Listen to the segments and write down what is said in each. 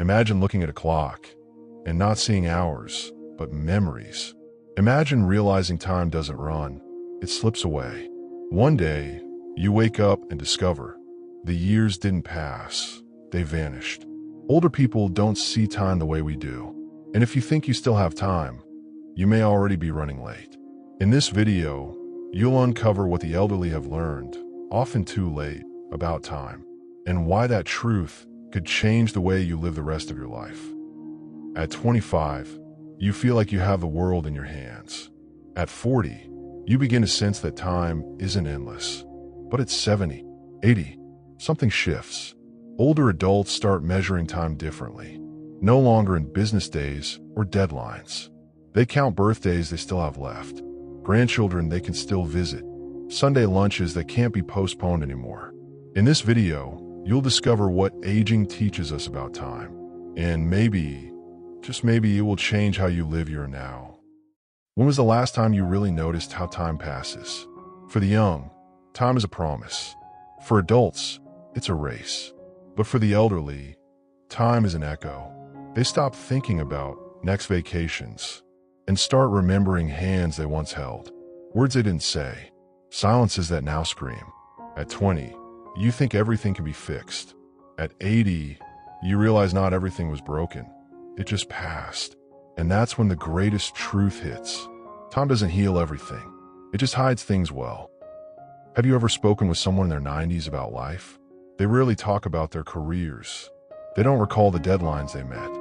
Imagine looking at a clock and not seeing hours, but memories. Imagine realizing time doesn't run, it slips away. One day, you wake up and discover the years didn't pass, they vanished. Older people don't see time the way we do. And if you think you still have time, you may already be running late. In this video, you'll uncover what the elderly have learned, often too late, about time, and why that truth could change the way you live the rest of your life. At 25, you feel like you have the world in your hands. At 40, you begin to sense that time isn't endless. But at 70, 80, something shifts. Older adults start measuring time differently, no longer in business days or deadlines. They count birthdays they still have left, grandchildren they can still visit, Sunday lunches that can't be postponed anymore. In this video, you'll discover what aging teaches us about time, and maybe, just maybe, it will change how you live your now. When was the last time you really noticed how time passes? For the young, time is a promise. For adults, it's a race. But for the elderly, time is an echo. They stop thinking about next vacations and start remembering hands they once held, words they didn't say, silences that now scream. At 20, you think everything can be fixed. At 80, you realize not everything was broken. It just passed. And that's when the greatest truth hits. Time doesn't heal everything. It just hides things well. Have you ever spoken with someone in their 90s about life? They rarely talk about their careers. They don't recall the deadlines they met,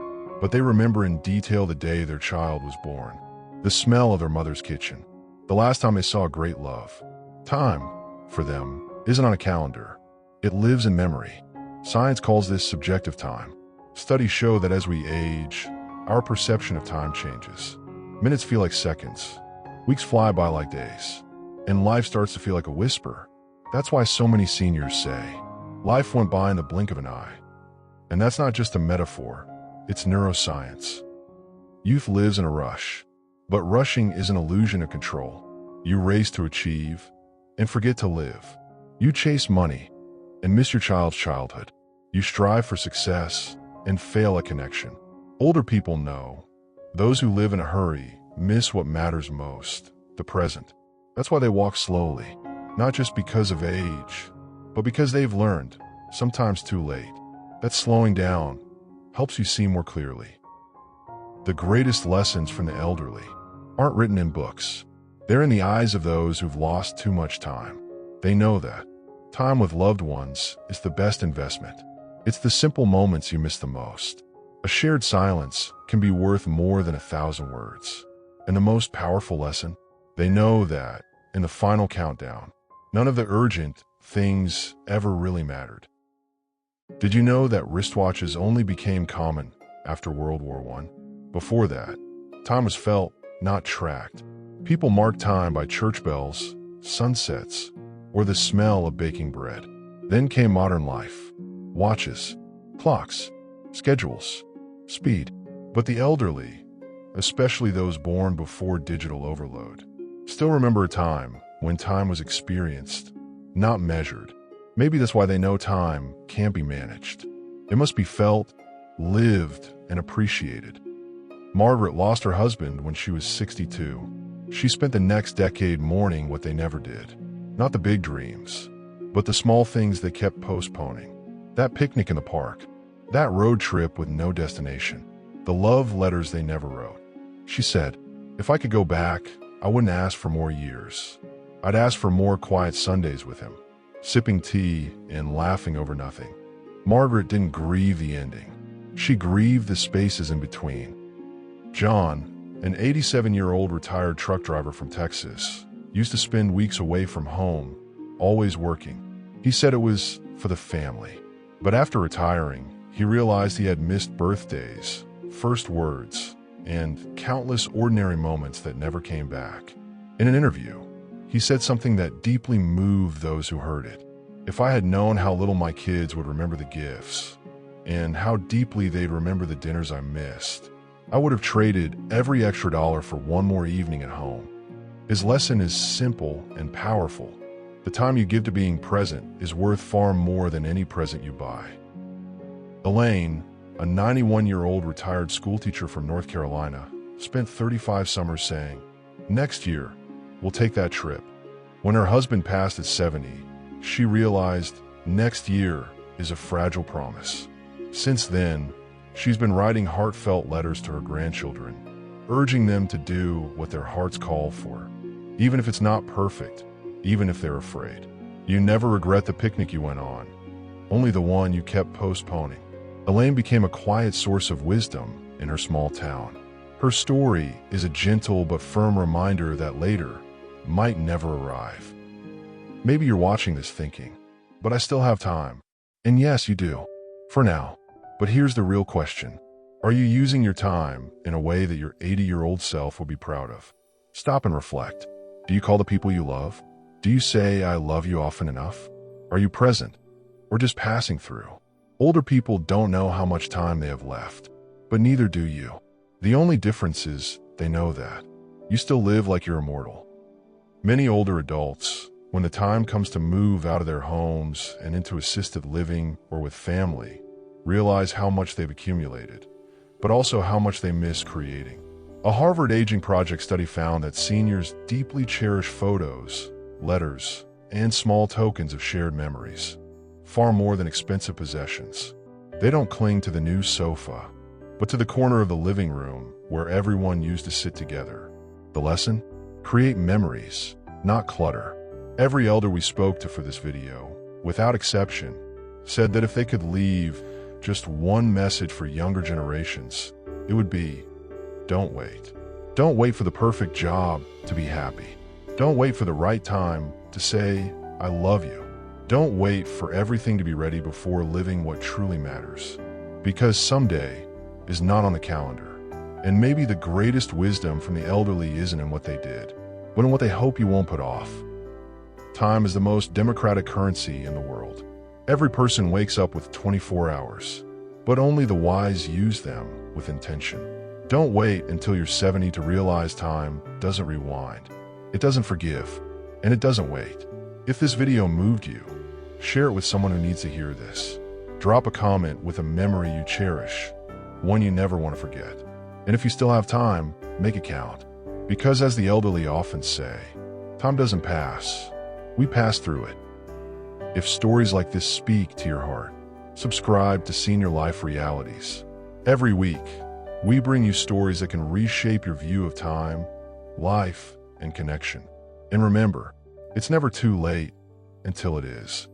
but they remember in detail the day their child was born, the smell of their mother's kitchen, the last time they saw great love. Time, for them, isn't on a calendar. It lives in memory. Science calls this subjective time. Studies show that as we age, our perception of time changes. Minutes feel like seconds. Weeks fly by like days. And life starts to feel like a whisper. That's why so many seniors say, life went by in the blink of an eye. And that's not just a metaphor, it's neuroscience. Youth lives in a rush, but rushing is an illusion of control. You race to achieve and forget to live. You chase money and miss your child's childhood. You strive for success and fail at connection. Older people know. Those who live in a hurry miss what matters most, the present. That's why they walk slowly, not just because of age, but because they've learned, sometimes too late, that slowing down helps you see more clearly. The greatest lessons from the elderly aren't written in books. They're in the eyes of those who've lost too much time. They know that time with loved ones is the best investment. It's the simple moments you miss the most. A shared silence can be worth more than 1,000 words. And the most powerful lesson? They know that, in the final countdown, none of the urgent things ever really mattered. Did you know that wristwatches only became common after World War I? Before that, time was felt, not tracked. People marked time by church bells, sunsets, or the smell of baking bread. Then came modern life. Watches, clocks, schedules, speed. But the elderly, especially those born before digital overload, still remember a time when time was experienced, not measured. Maybe that's why they know time can't be managed. It must be felt, lived, and appreciated. Margaret lost her husband when she was 62. She spent the next decade mourning what they never did. Not the big dreams, but the small things they kept postponing. That picnic in the park, that road trip with no destination, the love letters they never wrote. She said, if I could go back, I wouldn't ask for more years. I'd ask for more quiet Sundays with him, sipping tea and laughing over nothing. Margaret didn't grieve the ending. She grieved the spaces in between. John, an 87-year-old retired truck driver from Texas, used to spend weeks away from home, always working. He said it was for the family. But after retiring, he realized he had missed birthdays, first words, and countless ordinary moments that never came back. In an interview, he said something that deeply moved those who heard it. If I had known how little my kids would remember the gifts, and how deeply they'd remember the dinners I missed, I would have traded every extra dollar for one more evening at home. His lesson is simple and powerful. The time you give to being present is worth far more than any present you buy. Elaine, a 91-year-old retired schoolteacher from North Carolina, spent 35 summers saying, "Next year, we'll take that trip." When her husband passed at 70, she realized next year is a fragile promise. Since then, she's been writing heartfelt letters to her grandchildren, urging them to do what their hearts call for, even if it's not perfect, even if they're afraid. You never regret the picnic you went on, only the one you kept postponing. Elaine became a quiet source of wisdom in her small town. Her story is a gentle but firm reminder that later might never arrive. Maybe you're watching this thinking, but I still have time. And yes, you do. For now. But here's the real question. Are you using your time in a way that your 80-year-old self will be proud of? Stop and reflect. Do you call the people you love? Do you say, "I love you" often enough? Are you present, or just passing through? Older people don't know how much time they have left, but neither do you. The only difference is they know that. You still live like you're immortal. Many older adults, when the time comes to move out of their homes and into assisted living or with family, realize how much they've accumulated, but also how much they miss creating. A Harvard Aging Project study found that seniors deeply cherish photos, letters, and small tokens of shared memories, far more than expensive possessions. They don't cling to the new sofa, but to the corner of the living room where everyone used to sit together. The lesson? Create memories, not clutter. Every elder we spoke to for this video, without exception, said that if they could leave just one message for younger generations, it would be, don't wait. Don't wait for the perfect job to be happy. Don't wait for the right time to say, "I love you." Don't wait for everything to be ready before living what truly matters. Because someday is not on the calendar. And maybe the greatest wisdom from the elderly isn't in what they did, but in what they hope you won't put off. Time is the most democratic currency in the world. Every person wakes up with 24 hours, but only the wise use them with intention. Don't wait until you're 70 to realize time doesn't rewind. It doesn't forgive, and it doesn't wait. If this video moved you, share it with someone who needs to hear this. Drop a comment with a memory you cherish, one you never want to forget. And if you still have time, make it count. Because as the elderly often say, time doesn't pass, we pass through it. If stories like this speak to your heart, subscribe to Senior Life Realities. Every week, we bring you stories that can reshape your view of time, life, and connection. And remember, it's never too late until it is.